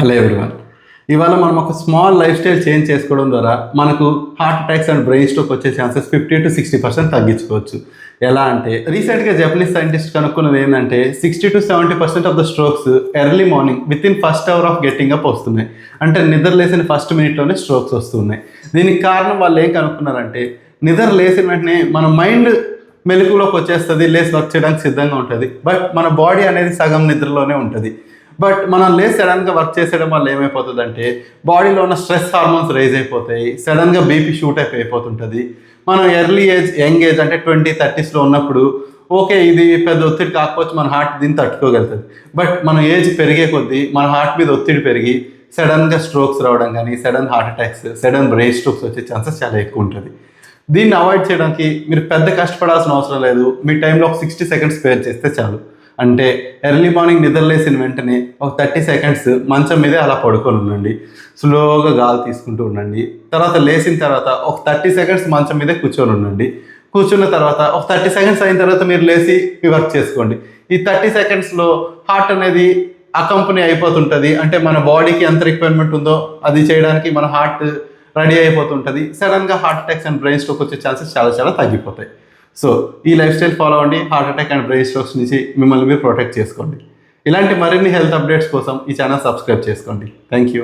Hello everyone. ఇవాళ మనం ఒక స్మాల్ లైఫ్ స్టైల్ చేంజ్ చేసుకోవడం ద్వారా మనకు heart attacks and brain stroke వచ్చే ఛాన్సెస్ 50-60% తగ్గించుకోవచ్చు. ఎలా అంటే రీసెంట్గా జపనీస్ సైంటిస్ట్ కనుక్కున్నది ఏంటంటే 60-70% of the strokes early morning within first hour of getting up వస్తున్నాయి. అంటే నిద్ర లేసిన ఫస్ట్ మినిట్లోనే స్ట్రోక్స్ వస్తున్నాయి. దీనికి కారణం వాళ్ళు ఏం కనుక్కున్నారంటే నిద్ర లేచిన వెంటనే మన మైండ్ మెలకులోకి వచ్చేస్తుంది, లేసి వర్క్ చేయడానికి సిద్ధంగా ఉంటుంది. బట్ మన బాడీ అనేది సగం నిద్రలోనే ఉంటుంది. బట్ మనం లేసి సడన్గా వర్క్ చేసేయడం వల్ల ఏమైపోతుందంటే బాడీలో ఉన్న స్ట్రెస్ హార్మోన్స్ రైజ్ అయిపోతాయి, సడన్గా బీపీ షూట్ అయిపోతుంటుంది. మనం ఎర్లీ ఏజ్ యంగ్ ఏజ్ అంటే 20-30s ఉన్నప్పుడు ఓకే ఇది పెద్ద ఒత్తిడి కాకపోవచ్చు, మన హార్ట్ దీన్ని తట్టుకోగలుగుతుంది. బట్ మన ఏజ్ పెరిగే కొద్దీ మన హార్ట్ మీద ఒత్తిడి పెరిగి సడన్గా స్ట్రోక్స్ రావడం కానీ, sudden heart attacks, sudden brain strokes వచ్చే ఛాన్సెస్ చాలా ఎక్కువ ఉంటుంది. దీన్ని అవాయిడ్ చేయడానికి మీరు పెద్ద కష్టపడాల్సిన అవసరం లేదు. మీ టైంలో ఒక 60 సెకండ్స్ స్పేర్ చేస్తే చాలు. అంటే ఎర్లీ మార్నింగ్ నిద్రలేసిన వెంటనే ఒక 30 సెకండ్స్ మంచం మీదే అలా పడుకొని ఉండండి. స్లోగా గాలి తీసుకుంటూ ఉండండి. తర్వాత లేచిన తర్వాత ఒక 30 సెకండ్స్ మంచం మీదే కూర్చొని ఉండండి. కూర్చున్న తర్వాత ఒక 30 సెకండ్స్ అయిన తర్వాత మీరు లేచి మీ వర్క్ చేసుకోండి. ఈ 30 సెకండ్స్లో హార్ట్ అనేది అకంపెనీ అయిపోతుంటుంది. అంటే మన బాడీకి ఎంత రిక్వైర్మెంట్ ఉందో అది చేయడానికి మన హార్ట్ రెడీ అయిపోతుంటుంది. సడన్గా heart attacks and brain stroke వచ్చే ఛాన్సెస్ చాలా తగ్గిపోతాయి. సో ఈ లైఫ్ స్టైల్ ఫాలో అవ్వండి. Heart attack and brain strokes నుంచి మిమ్మల్ని మీరు ప్రొటెక్ట్ చేసుకోండి. ఇలాంటి మరిన్ని హెల్త్ అప్డేట్స్ కోసం ఈ ఛానల్ సబ్స్క్రైబ్ చేసుకోండి. Thank you.